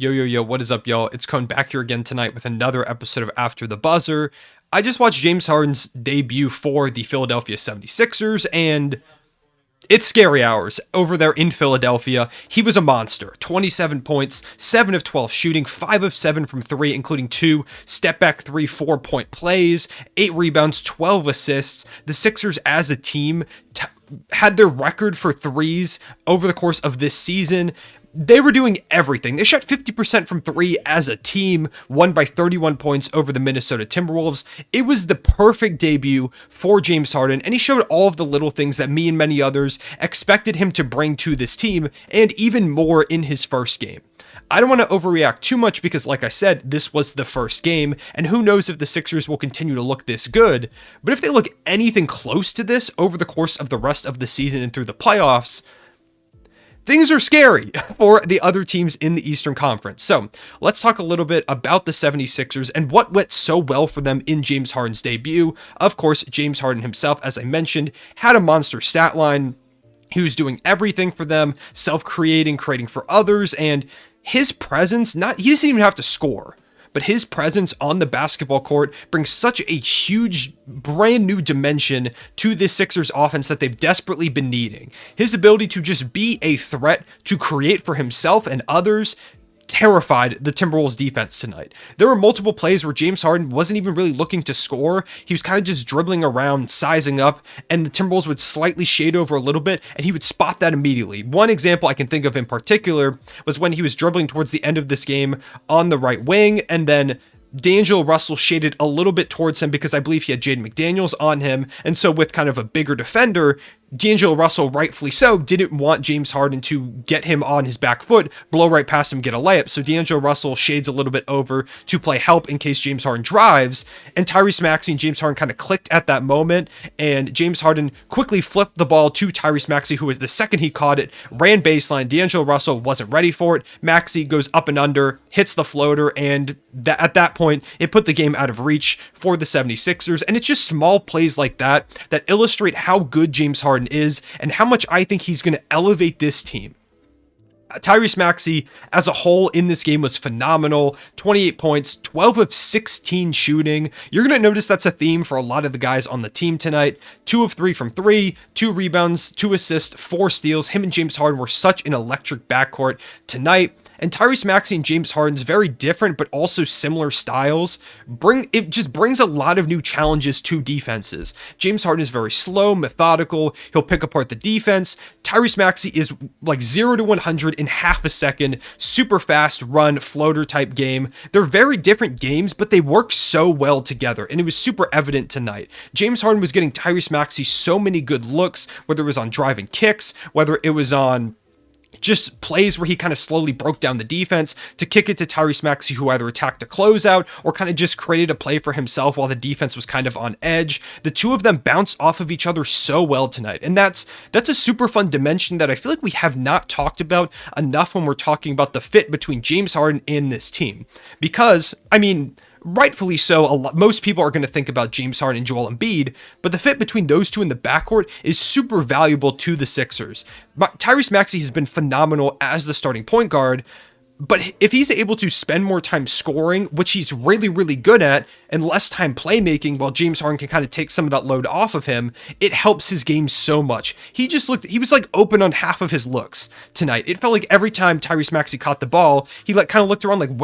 Yo, yo, yo, what is up, y'all? It's Cone back here again tonight with another episode of After the Buzzer. I just watched James Harden's debut for the Philadelphia 76ers, and it's scary hours over there in Philadelphia. He was a monster. 27 points, 7 of 12 shooting, 5 of 7 from 3, including 2 step-back 3 4-point plays, 8 rebounds, 12 assists. The Sixers as a team had their record for threes over the course of this season. They were doing everything. They shot 50% from 3 as a team, won by 31 points over the Minnesota Timberwolves. It was the perfect debut for James Harden, and he showed all of the little things that me and many others expected him to bring to this team, and even more in his first game. I don't want to overreact too much because, like I said, this was the first game, and who knows if the Sixers will continue to look this good, but if they look anything close to this over the course of the rest of the season and through the playoffs, things are scary for the other teams in the Eastern Conference. So let's talk a little bit about the 76ers and what went so well for them in James Harden's debut. Of course, James Harden himself, as I mentioned, had a monster stat line. He was doing everything for them, self-creating, creating for others, and his presence, he doesn't even have to score, but his presence on the basketball court brings such a huge, brand new dimension to this Sixers offense that they've desperately been needing. His ability to just be a threat to create for himself and others terrified the Timberwolves defense tonight. There were multiple plays where James Harden wasn't even really looking to score. He was kind of just dribbling around, sizing up, and the Timberwolves would slightly shade over a little bit, and he would spot that immediately. One example I can think of in particular was when he was dribbling towards the end of this game on the right wing, and then D'Angelo Russell shaded a little bit towards him because I believe he had Jaden McDaniels on him, and so with kind of a bigger defender, D'Angelo Russell, rightfully so, didn't want James Harden to get him on his back foot, blow right past him, get a layup. So D'Angelo Russell shades a little bit over to play help in case James Harden drives. And Tyrese Maxey and James Harden kind of clicked at that moment. And James Harden quickly flipped the ball to Tyrese Maxey, who was the second he caught it, ran baseline. D'Angelo Russell wasn't ready for it. Maxey goes up and under, hits the floater, and at that point, it put the game out of reach for the 76ers. And it's just small plays like that that illustrate how good James Harden is and how much I think he's going to elevate this team. Tyrese Maxey as a whole in this game was phenomenal. 28 points, 12 of 16 shooting. You're going to notice that's a theme for a lot of the guys on the team tonight. 2 of 3 from 3, 2 rebounds, 2 assists, 4 steals. Him and James Harden were such an electric backcourt tonight. And Tyrese Maxey and James Harden's very different but also similar styles just brings a lot of new challenges to defenses. James Harden is very slow, methodical. He'll pick apart the defense. Tyrese Maxey is like 0 to 100 in half a second, super fast run floater type game. They're very different games, but they work so well together, and it was super evident tonight. James Harden was getting Tyrese Maxey so many good looks, whether it was on driving kicks, whether it was on just plays where he kind of slowly broke down the defense to kick it to Tyrese Maxey, who either attacked a closeout or kind of just created a play for himself while the defense was kind of on edge. The two of them bounced off of each other so well tonight. And that's a super fun dimension that I feel like we have not talked about enough when we're talking about the fit between James Harden and this team. Because, I mean, rightfully so, most people are going to think about James Harden and Joel Embiid, but the fit between those two in the backcourt is super valuable to the Sixers. Tyrese Maxey has been phenomenal as the starting point guard, but if he's able to spend more time scoring, which he's really, really good at, and less time playmaking while James Harden can kind of take some of that load off of him, it helps his game so much. He was like open on half of his looks tonight. It felt like every time Tyrese Maxey caught the ball, he kind of looked around like,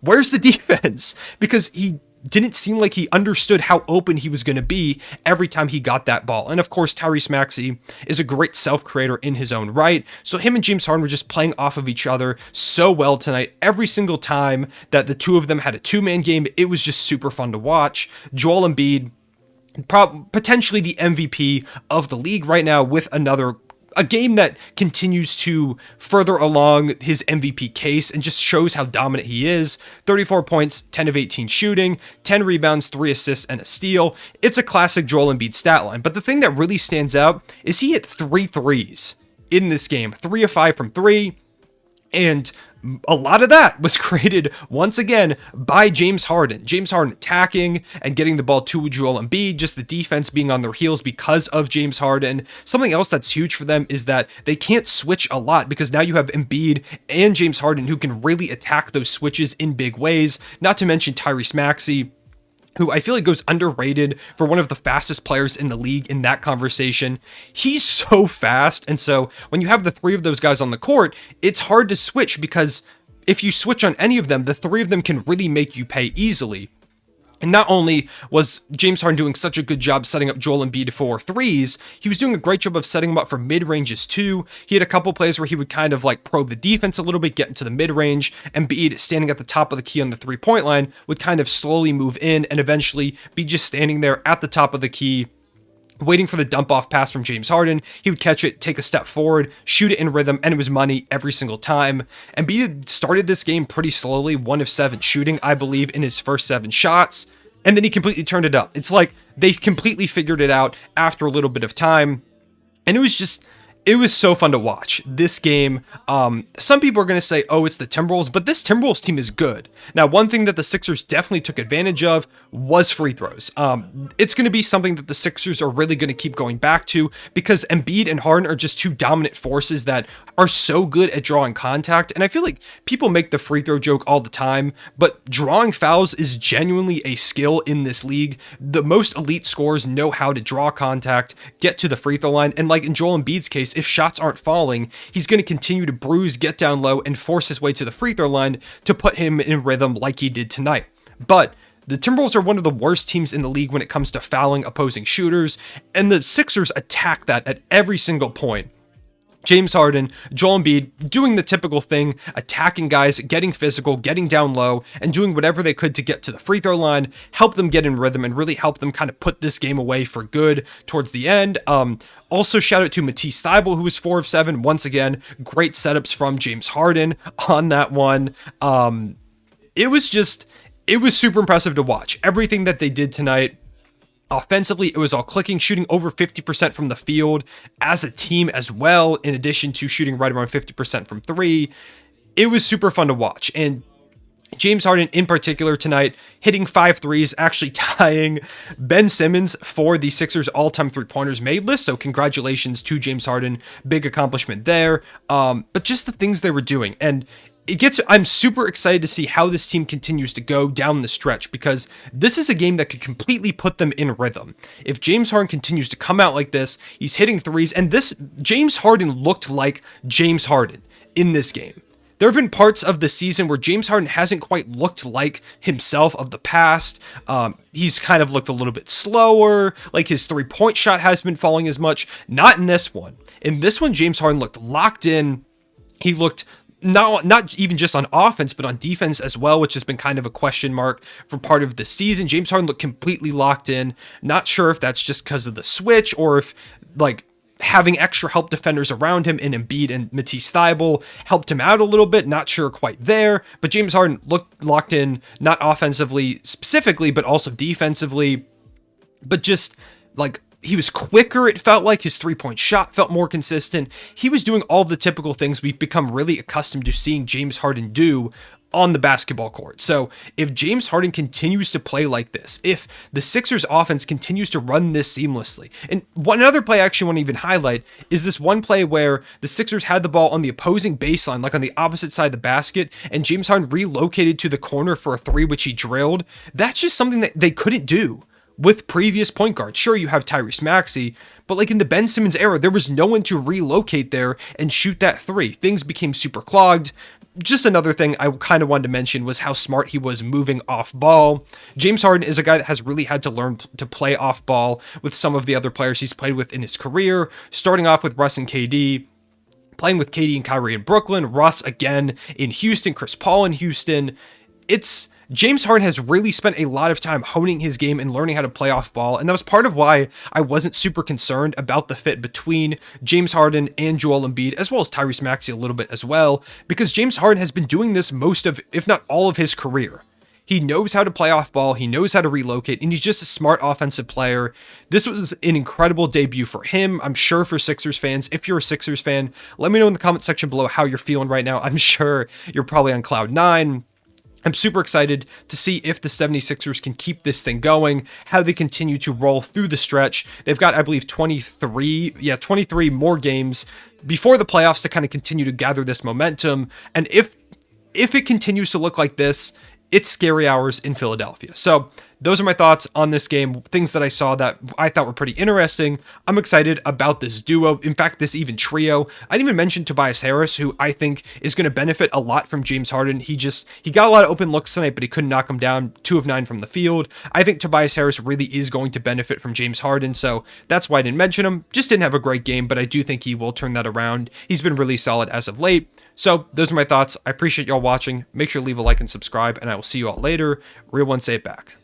where's the defense? Because he didn't seem like he understood how open he was going to be every time he got that ball. And of course, Tyrese Maxey is a great self-creator in his own right. So him and James Harden were just playing off of each other so well tonight. Every single time that the two of them had a two-man game, it was just super fun to watch. Joel Embiid, potentially the MVP of the league right now, with a game that continues to further along his MVP case and just shows how dominant he is. 34 points, 10 of 18 shooting, 10 rebounds, 3 assists, and a steal. It's a classic Joel Embiid stat line. But the thing that really stands out is he hit 3 threes in this game. 3 of 5 from 3. And A lot of that was created once again by James Harden. James Harden attacking and getting the ball to Joel Embiid, just the defense being on their heels because of James Harden. Something else that's huge for them is that they can't switch a lot because now you have Embiid and James Harden who can really attack those switches in big ways, not to mention Tyrese Maxey, who I feel like goes underrated for one of the fastest players in the league in that conversation. He's so fast, and so when you have the three of those guys on the court, it's hard to switch because if you switch on any of them, the three of them can really make you pay easily. And not only was James Harden doing such a good job setting up Joel Embiid for threes, he was doing a great job of setting him up for mid-ranges too. He had a couple plays where he would kind of like probe the defense a little bit, get into the mid-range. Embiid, standing at the top of the key on the three-point line, would kind of slowly move in and eventually be just standing there at the top of the key, waiting for the dump-off pass from James Harden. He would catch it, take a step forward, shoot it in rhythm, and it was money every single time. Embiid started this game pretty slowly, 1 of 7 shooting, I believe, in his first 7 shots, and then he completely turned it up. It's like they completely figured it out after a little bit of time, and it was so fun to watch this game. Some people are going to say, oh, it's the Timberwolves, but this Timberwolves team is good. Now, one thing that the Sixers definitely took advantage of was free throws. It's going to be something that the Sixers are really going to keep going back to because Embiid and Harden are just two dominant forces that are so good at drawing contact. And I feel like people make the free throw joke all the time, but drawing fouls is genuinely a skill in this league. The most elite scorers know how to draw contact, get to the free throw line, and like in Joel Embiid's case, if shots aren't falling, he's going to continue to bruise, get down low, and force his way to the free throw line to put him in rhythm like he did tonight. But the Timberwolves are one of the worst teams in the league when it comes to fouling opposing shooters, and the Sixers attack that at every single point. James Harden, Joel Embiid doing the typical thing, attacking guys, getting physical, getting down low, and doing whatever they could to get to the free throw line, help them get in rhythm, and really help them kind of put this game away for good towards the end. Also, shout out to Matisse Thybulle, who was 4 of 7. Once again, great setups from James Harden on that one. It was super impressive to watch. Everything that they did tonight. Offensively, it was all clicking, shooting over 50% from the field as a team as well, in addition to shooting right around 50% from 3. It was super fun to watch. And James Harden in particular tonight, hitting 5 threes, actually tying Ben Simmons for the Sixers all-time three-pointers made list. So congratulations to James Harden. Big accomplishment there. But just the things they were doing. And I'm super excited to see how this team continues to go down the stretch because this is a game that could completely put them in rhythm. If James Harden continues to come out like this, he's hitting threes, and this James Harden looked like James Harden in this game. There have been parts of the season where James Harden hasn't quite looked like himself of the past. He's kind of looked a little bit slower, like his three-point shot hasn't been falling as much. Not in this one. In this one, James Harden looked locked in. He looked not even just on offense, but on defense as well, which has been kind of a question mark for part of the season. James Harden looked completely locked in. Not sure if that's just because of the switch or if like having extra help defenders around him in Embiid and Matisse Thybulle helped him out a little bit. Not sure quite there, but James Harden looked locked in, not offensively specifically, but also defensively, but just like he was quicker, it felt like. His three-point shot felt more consistent. He was doing all the typical things we've become really accustomed to seeing James Harden do on the basketball court. So if James Harden continues to play like this, if the Sixers offense continues to run this seamlessly, and one other play I actually want to even highlight is this one play where the Sixers had the ball on the opposing baseline, like on the opposite side of the basket, and James Harden relocated to the corner for a 3, which he drilled. That's just something that they couldn't do with previous point guards. Sure, you have Tyrese Maxey, but like in the Ben Simmons era, there was no one to relocate there and shoot that 3. Things became super clogged. Just another thing I kind of wanted to mention was how smart he was moving off ball. James Harden is a guy that has really had to learn to play off ball with some of the other players he's played with in his career, starting off with Russ and KD, playing with KD and Kyrie in Brooklyn, Russ again in Houston, Chris Paul in Houston. James Harden has really spent a lot of time honing his game and learning how to play off ball, and that was part of why I wasn't super concerned about the fit between James Harden and Joel Embiid, as well as Tyrese Maxey a little bit as well, because James Harden has been doing this most of, if not all of his career. He knows how to play off ball. He knows how to relocate, and he's just a smart offensive player. This was an incredible debut for him. I'm sure for Sixers fans, if you're a Sixers fan, let me know in the comment section below how you're feeling right now. I'm sure you're probably on cloud nine. I'm super excited to see if the 76ers can keep this thing going, how they continue to roll through the stretch. They've got, I believe, 23 more games before the playoffs to kind of continue to gather this momentum. And if it continues to look like this, it's scary hours in Philadelphia. So those are my thoughts on this game, things that I saw that I thought were pretty interesting. I'm excited about this duo. In fact, this even trio. I didn't even mention Tobias Harris, who I think is going to benefit a lot from James Harden. He got a lot of open looks tonight, but he couldn't knock him down. 2 of 9 from the field. I think Tobias Harris really is going to benefit from James Harden, so that's why I didn't mention him. Just didn't have a great game, but I do think he will turn that around. He's been really solid as of late. So those are my thoughts. I appreciate y'all watching. Make sure to leave a like and subscribe, and I will see you all later. Real one, say it back.